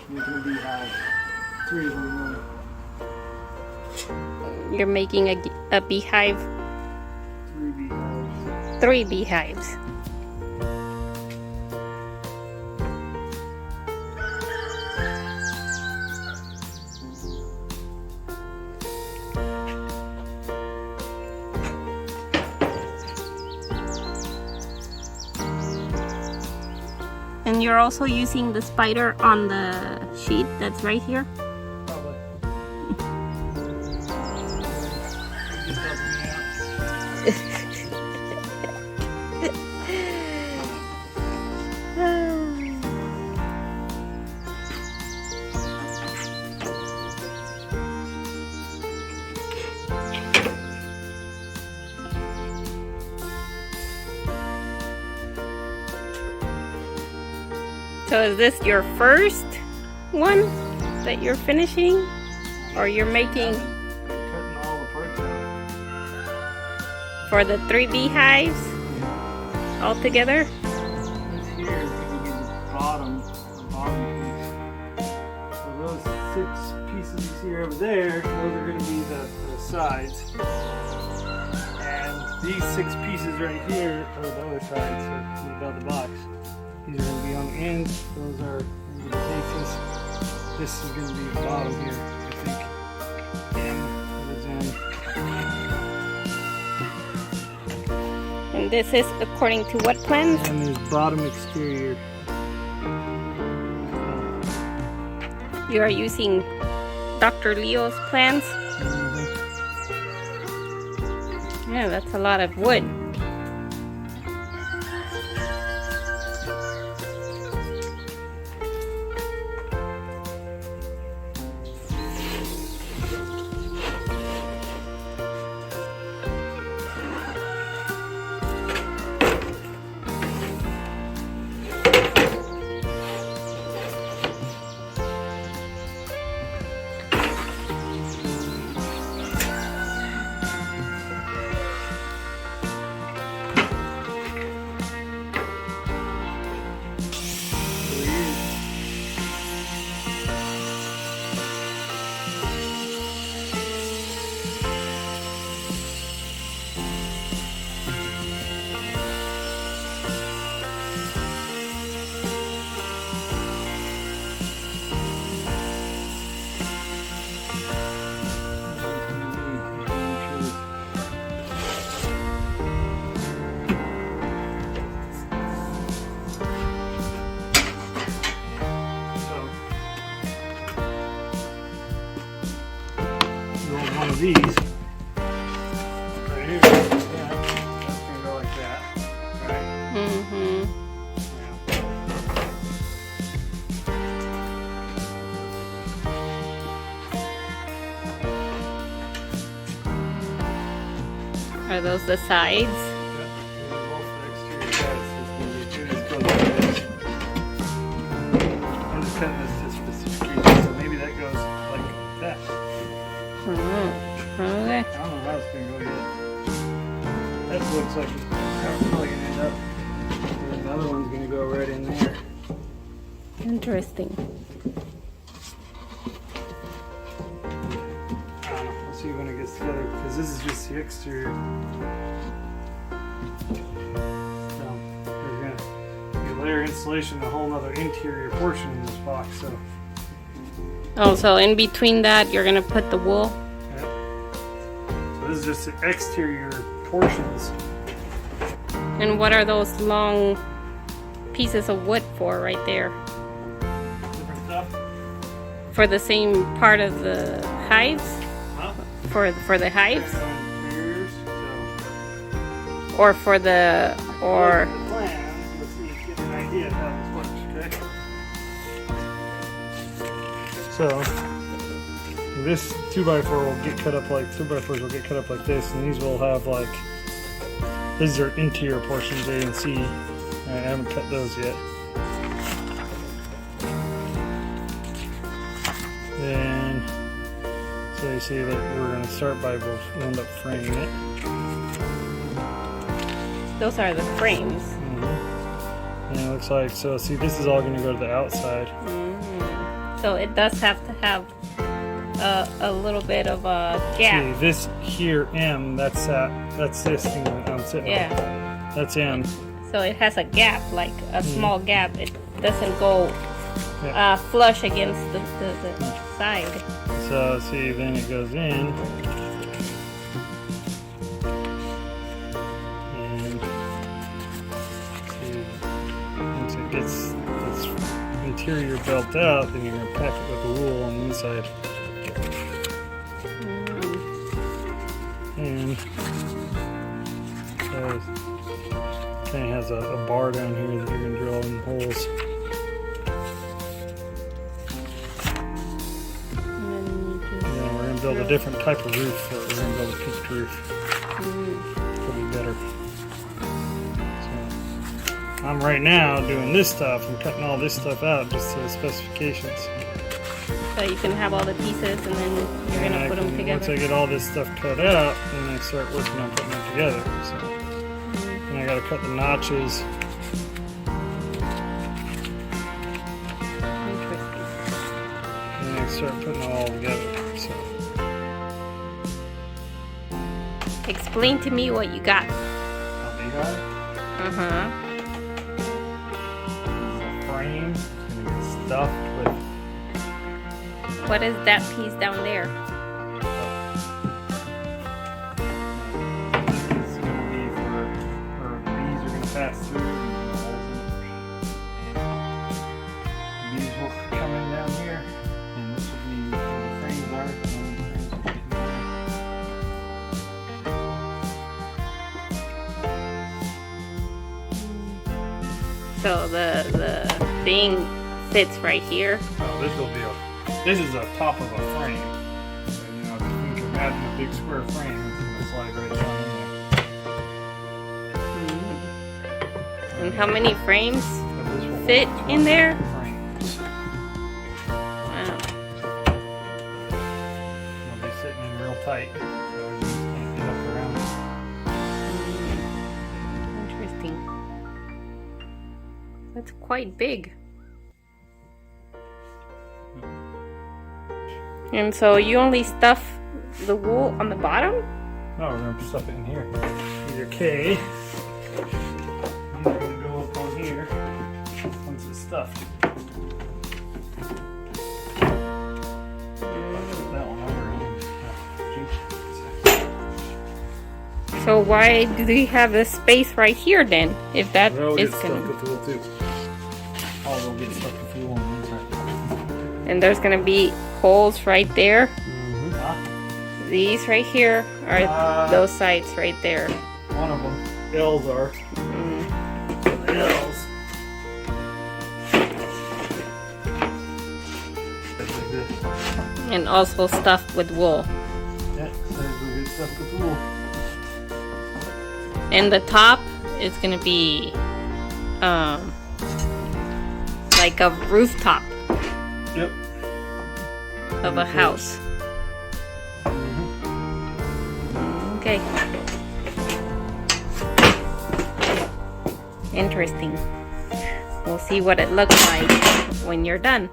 making a beehive. 3 of them. You're making a beehive? 3 beehives. 3 beehives. And you're also using the spider on the sheet that's right here? Probably. Just helping me So is this your first one that you're finishing? Or you're making cutting all the parts out. for the 3 beehives all together? This here is going to be the bottom piece. So those 6 pieces you see over there, those are going to be the sides. And these 6 pieces right here are the other sides, so about the box. These are going to be on the ends, those are going to be the bases. This is going to be the bottom here, I think. And this is according to what plans? And there's bottom exterior. You are using Dr. Leo's plans? Yeah, that's a lot of wood. One of these right here, that's gonna go like that, right? Mm-hmm. Are those the sides? I'm just cutting this to specific regions, so maybe that goes like that. Okay. I don't know how it's going to go yet. That looks like it's probably going to end up. And the other one's going to go right in there. Interesting. I don't know. We'll see when it gets together, because this is just the exterior. So, there's going to be layer insulation, a whole other interior portion in this box. So. Oh, so in between that, you're gonna put the wool? Yeah. So this is just the exterior portions. And what are those long pieces of wood for right there? Different stuff. For the same part of the hives? Huh? For the hives? Interiors, so. Or for the, or... The plan, let's see, get an idea of how this works, okay? So, this 2x4 will get cut up like, 2x4s will get cut up like this, and these will have like, these are interior portions A and C. I haven't cut those yet. Then, so you see that we're going to start by, we'll end up framing it. Those are the frames. Mm-hmm. And it looks like, so see, this is all going to go to the outside. Mm-hmm. So it does have to have a little bit of a gap. See, this here M, that's this thing that I'm sitting on. That's M. So it has a gap, like a small gap. It doesn't go flush against the side. So see, then it goes in. And see, once it gets its interior built out, then you're going to pack it with the wool on the inside. And so it kind of has a bar down here that you're going to drill in holes. Yeah, we're going to build a different type of roof for it. We're going to build a peaked roof. It'll be better. So, I'm right now doing this stuff. I'm cutting all this stuff out just to the specifications. So you can have all the pieces and then you're going to put them together. Once I get all this stuff cut out, then I start working on putting them together. So, and I got to cut the notches. Interesting. And I start putting it all together. So. Explain to me what you got. A bee hive? A frame. It's going to get stuffed with. What is that piece down there? This is going to be for bees are going to pass through. And bees will come in down here. And this will be where the frames are. So the thing sits right here. Oh, this is a top of a frame. So, you know, if you can imagine a big square frame, it's going to slide right down in there. And how many frames So this will fit hold in there? 20 frames. Wow. They'll be sitting in real tight, so you just can't get up around it. Interesting. That's quite big. And so you only stuff the wool on the bottom? No, we're going to stuff it in here. Either K. These are going to go up on here once it's stuffed. That one over. So why do they have a space right here then? If that They'll is get gonna, stuffed with wool too. All they'll get stuffed with wool on the inside. and there's gonna be holes right there. Mm-hmm. These right here are those sides right there. One of them. L's are. The L's. And also stuffed with wool. Yeah, so we'll get stuffed with wool. And the top is gonna be like a rooftop Yep. of a house. Okay. Interesting. We'll see what it looks like when you're done.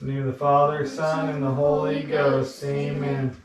In the name of the Father, Son, and the Holy Ghost. Amen.